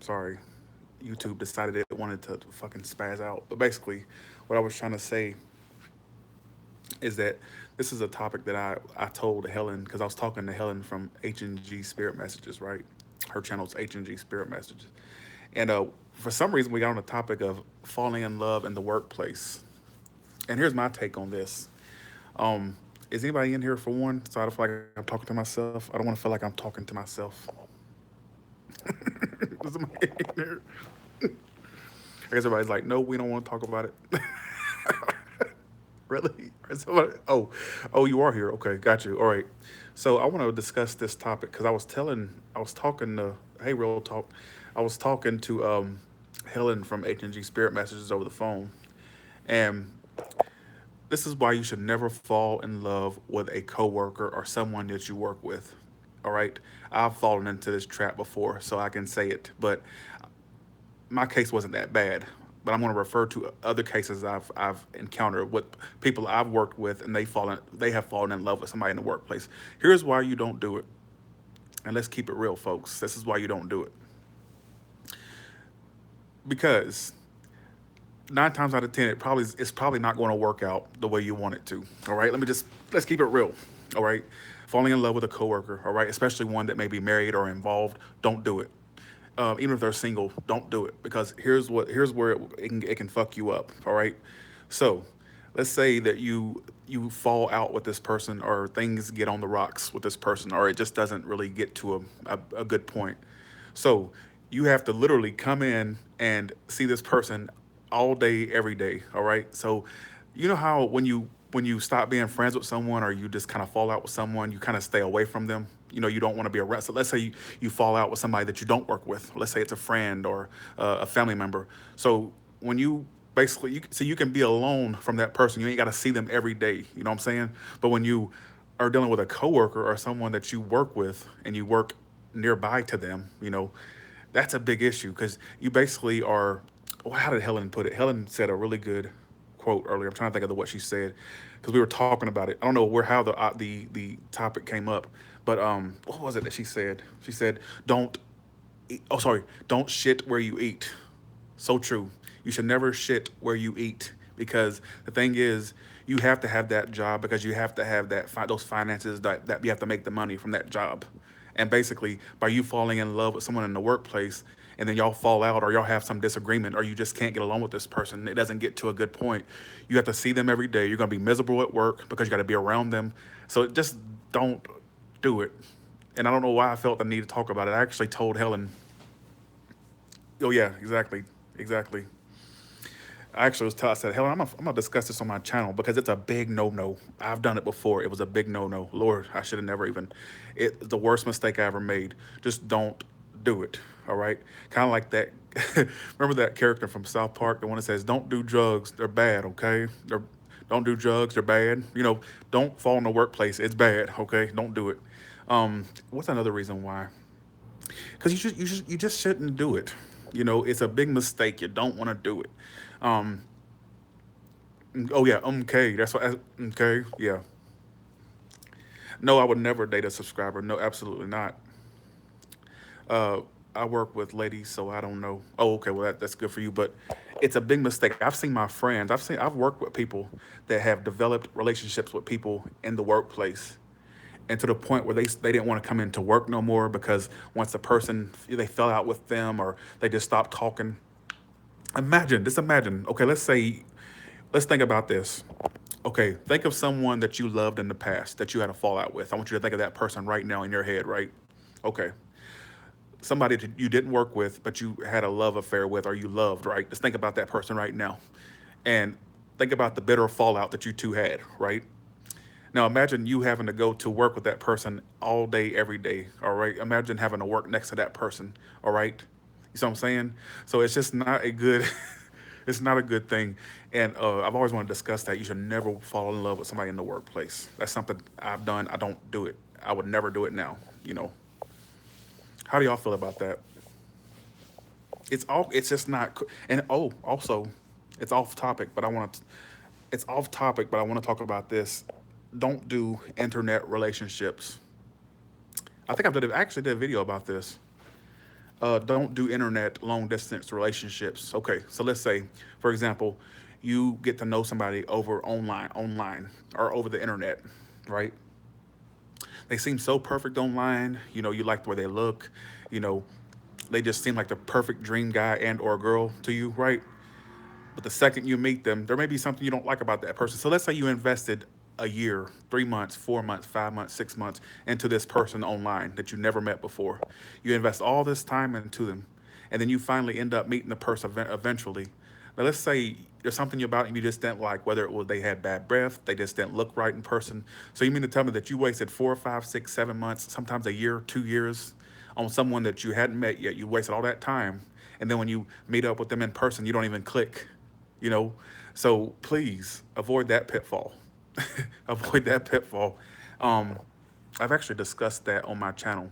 Sorry, YouTube decided it wanted to fucking spaz out. But basically, what I was trying to say is that this is a topic that I told Helen because I was talking to Helen from H&G Spirit Messages, right? Her channel's H&G Spirit Messages. And for some reason, we got on the topic of falling in love in the workplace. And here's my take on this. Um, is anybody in here for one? So I don't feel like I'm talking to myself. I don't want to feel like I'm talking to myself. Is somebody in here? I guess everybody's like, no, we don't want to talk about it. Really? Somebody, oh, you are here. Okay, got you. All right. So I want to discuss this topic because I was talking to, hey, real talk. I was talking to Helen from H&G Spirit Messages over the phone, and this is why you should never fall in love with a coworker or someone that you work with. All right, I've fallen into this trap before, so I can say it. But my case wasn't that bad. But I'm going to refer to other cases I've encountered with people I've worked with, and they have fallen in love with somebody in the workplace. Here's why you don't do it, and let's keep it real, folks. This is why you don't do it because 9 times out of 10, it's probably not going to work out the way you want it to. All right, let's keep it real. All right, falling in love with a coworker. All right, especially one that may be married or involved. Don't do it. Even if they're single, don't do it because here's where it can fuck you up. All right, so let's say that you fall out with this person or things get on the rocks with this person or it just doesn't really get to a good point. So you have to literally come in and see this person all day, every day. All right. So you know how when you stop being friends with someone or you just kind of fall out with someone, you kind of stay away from them. You know, you don't want to be around. So let's say you fall out with somebody that you don't work with. Let's say it's a friend or a family member. So when you basically so you can be alone from that person. You ain't got to see them every day. You know what I'm saying? But when you are dealing with a coworker or someone that you work with and you work nearby to them, that's a big issue because you basically are. Well, how did Helen put it? Helen said a really good quote earlier. I'm trying to think of what she said because we were talking about it. I don't know where how the topic came up, but what was it that she said? She said, "Don't oh sorry, don't shit where you eat." So true. You should never shit where you eat because the thing is, you have to have that job because you have to have those finances that you have to make the money from that job. And basically, by you falling in love with someone in the workplace, and then y'all fall out or y'all have some disagreement or you just can't get along with this person, it doesn't get to a good point. You have to see them every day. You're gonna be miserable at work because you got to be around them. So just don't do it. And I don't know why I felt the need to talk about it. I actually told Helen. Oh yeah, exactly, exactly. I actually I said, Helen, I'm gonna discuss this on my channel because it's a big no. I've done it before. It was a big no. Lord, I should have never even. It's the worst mistake I ever made. Just don't do it. All right. Kind of like that. Remember that character from South Park, the one that says, "Don't do drugs. They're bad. Okay. Don't do drugs. They're bad. Don't fall in the workplace. It's bad. Okay. Don't do it." What's another reason why? Because you just shouldn't do it. It's a big mistake. You don't want to do it. Um, oh yeah, okay. That's what. Okay, yeah. No, I would never date a subscriber. No, absolutely not. Uh, I work with ladies, so I don't know. Oh, okay. Well, that's good for you, but it's a big mistake. I've seen my friends. I've worked with people that have developed relationships with people in the workplace, and to the point where they didn't want to come into work no more because once the person they fell out with them or they just stopped talking. Just imagine. Okay, let's think about this. Okay, think of someone that you loved in the past that you had a fallout with. I want you to think of that person right now in your head, right? Okay, somebody that you didn't work with, but you had a love affair with, or you loved, right? Just think about that person right now, and think about the bitter fallout that you two had, right? Now imagine you having to go to work with that person all day, every day. All right. Imagine having to work next to that person. All right. You see what I'm saying? So it's just not a good. It's not a good thing. And I've always wanted to discuss that. You should never fall in love with somebody in the workplace. That's something I've done. I don't do it. I would never do it now. How do y'all feel about that? It's just not. And also, it's off topic, but I want to. It's off topic, but I want to talk about this. Don't do internet relationships. I think I actually did a video about this. Don't do internet long distance relationships. Okay, so let's say, for example, you get to know somebody over online, or over the internet, right? They seem so perfect online. You know, you like the way they look. You know, they just seem like the perfect dream guy and or girl to you, right? But the second you meet them, there may be something you don't like about that person. So let's say you invested a year, 3 months, 4 months, 5 months, 6 months into this person online that you never met before. You invest all this time into them, and then you finally end up meeting the person eventually. Now, let's say there's something about them you just didn't like, whether it was they had bad breath, they just didn't look right in person. So you mean to tell me that you wasted 4, 5, 6, 7 months, sometimes a year, 2 years, on someone that you hadn't met yet? You wasted all that time, and then when you meet up with them in person, you don't even click, you know? So please avoid that pitfall. Avoid that pitfall. Um, I've actually discussed that on my channel.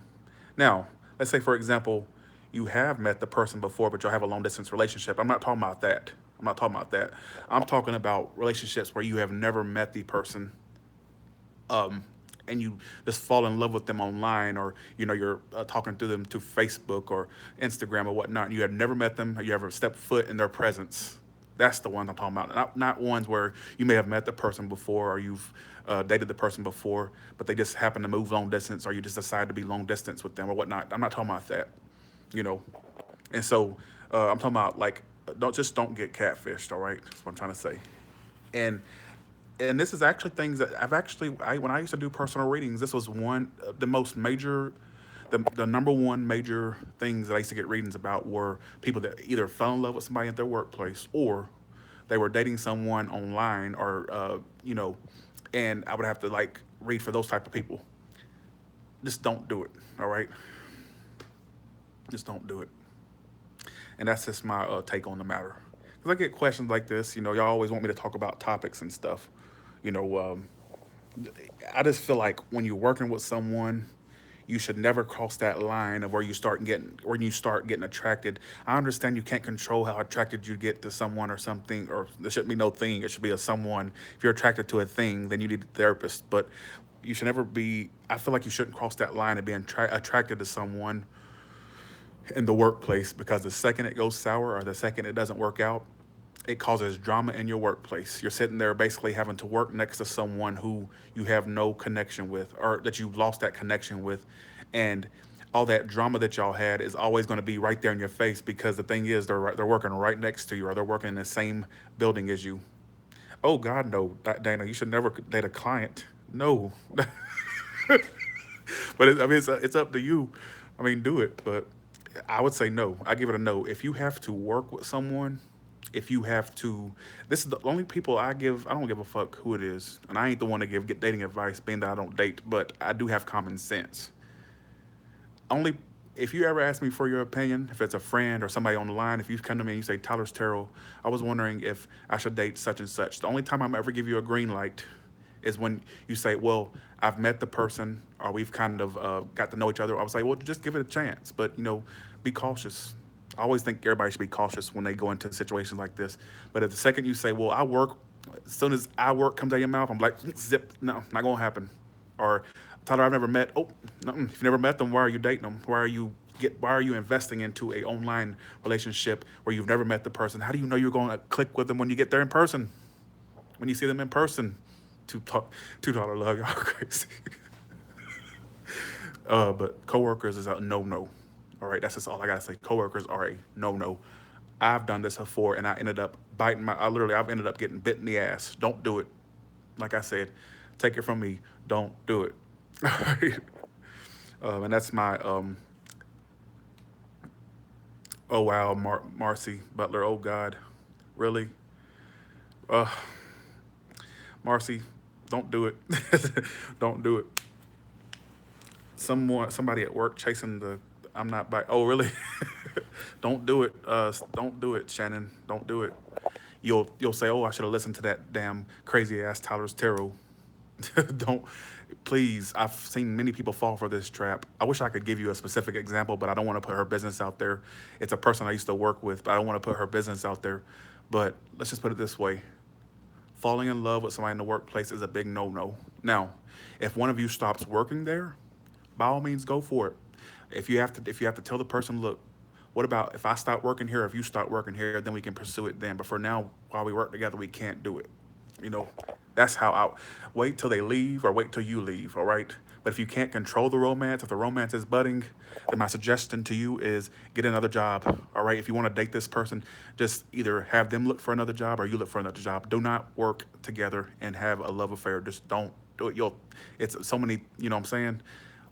Now, let's say, for example, you have met the person before, but you'll have a long distance relationship. I'm not talking about that. I'm not talking about that. I'm talking about relationships where you have never met the person, and you just fall in love with them online, or you're talking to them to Facebook or Instagram or whatnot, and you have never met them, or you ever stepped foot in their presence. That's the ones I'm talking about. Not ones where you may have met the person before, or you've dated the person before, but they just happen to move long distance, or you just decide to be long distance with them or whatnot. I'm not talking about that, you know. And so I'm talking about, like, don't get catfished. All right, that's what I'm trying to say. And this is actually things that when I used to do personal readings, this was one the most major, the number one major things that I used to get readings about were people that either fell in love with somebody at their workplace, or they were dating someone online, or and I would have to, like, read for those type of people. Just don't do it. All right, just don't do it. And that's just my take on the matter. Because I get questions like this. Y'all always want me to talk about topics and stuff. You know, I just feel like when you're working with someone, you should never cross that line of where you start getting attracted. I understand you can't control how attracted you get to someone or something, or there shouldn't be no thing. It should be a someone. If you're attracted to a thing, then you need a therapist. But you should never be. I feel like you shouldn't cross that line of being attracted to someone in the workplace, because the second it goes sour, or the second it doesn't work out, it causes drama in your workplace. You're sitting there basically having to work next to someone who you have no connection with, or that you've lost that connection with. And all that drama that y'all had is always going to be right there in your face, because the thing is, they're working right next to you, or they're working in the same building as you. Oh God, no, Dana, you should never date a client. No. But I mean, it's up to you. I mean, do it, but I would say no. I give it a no. If you have to work with someone, if you have to, this is the only people I give. I don't give a fuck who it is, and I ain't the one to get dating advice, being that I don't date, but I do have common sense. Only if you ever ask me for your opinion, if it's a friend or somebody on the line, if you come to me and you say, Tyler's Terrell, I was wondering if I should date such and such. The only time I'm ever give you a green light is when you say, well, I've met the person, or we've kind of got to know each other. I was like, well, just give it a chance, but be cautious. I always think everybody should be cautious when they go into situations like this. But at the second you say, well, I work, as soon as I work comes out of your mouth, I'm like, zip, no, not gonna happen. Or, Tyler, I've never met. Oh, no, if you've never met them, why are you dating them? Why are you investing into a online relationship where you've never met the person? How do you know you're going to click with them when you get there in person? When you see them in person? $2 love, y'all crazy. But coworkers is a no. All right, that's just all I gotta say. Coworkers are a no. I've done this before, and I ended up I've ended up getting bit in the ass. Don't do it. Like I said, take it from me. Don't do it. All right. And that's my oh wow, Marcy Butler. Oh God, really? Uh, Marcy, don't do it. Don't do it. Somebody at work chasing the. I'm not by. Oh really? Don't do it. Don't do it, Shannon. Don't do it. You'll say, oh, I should have listened to that damn crazy ass Tyler's Tarot. Don't, please. I've seen many people fall for this trap. I wish I could give you a specific example, but I don't want to put her business out there. It's a person I used to work with, but I don't want to put her business out there. But let's just put it this way: falling in love with somebody in the workplace is a big no-no. Now, if one of you stops working there, by all means, go for it. If you have to tell the person, look, What about if I stop working here, if you stop working here, then we can pursue it then. But for now, while we work together, we can't do it. You know, that's how I wait till they leave or wait till you leave, all right? But if you can't control the romance, if the romance is budding, then my suggestion to you is get another job, all right? If you want to date this person, just either have them look for another job or you look for another job. Do not work together and have a love affair. Just don't do it. It's so many, you know what I'm saying?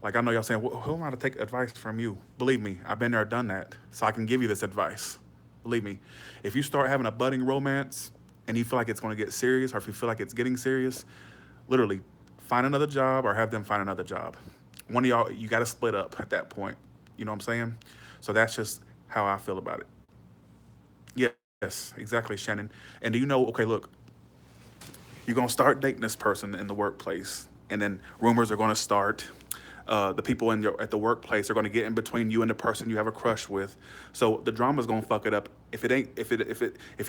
Like I know y'all saying, well, who am I to take advice from you? Believe me, I've been there, done that. So I can give you this advice. Believe me, if you start having a budding romance and you feel like it's going to get serious, or if you feel like it's getting serious, literally find another job or have them find another job. One of y'all, you got to split up at that point. You know what I'm saying? So that's just how I feel about it. Yes, exactly, Shannon. And do you know, okay, look, you're going to start dating this person in the workplace, and then rumors are going to start. The people at the workplace are going to get in between you and the person you have a crush with. So the drama's going to fuck it up. If it ain't, if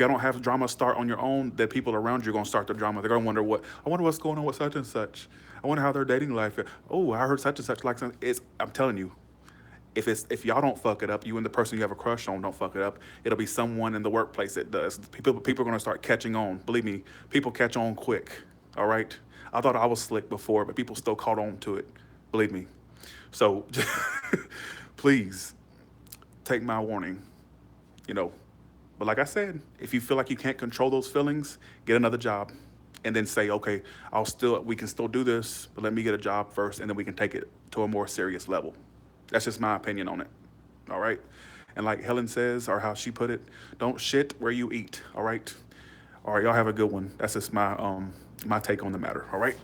y'all don't have drama start on your own, the people around you are going to start the drama. They're going to wonder I wonder what's going on with such and such. I wonder how their dating life is. Oh, I heard such and such like something. I'm telling you, if y'all don't fuck it up, you and the person you have a crush on don't fuck it up. It'll be someone in the workplace that does. People are gonna start catching on. Believe me, people catch on quick. All right. I thought I was slick before, but people still caught on to it. Believe me. So please take my warning. You know. But like I said, if you feel like you can't control those feelings, get another job. And then say, okay, we can still do this, but let me get a job first, and then we can take it to a more serious level. That's just my opinion on it. All right. And like Helen says, or how she put it, don't shit where you eat. All right. All right. Y'all have a good one. That's just my take on the matter. All right.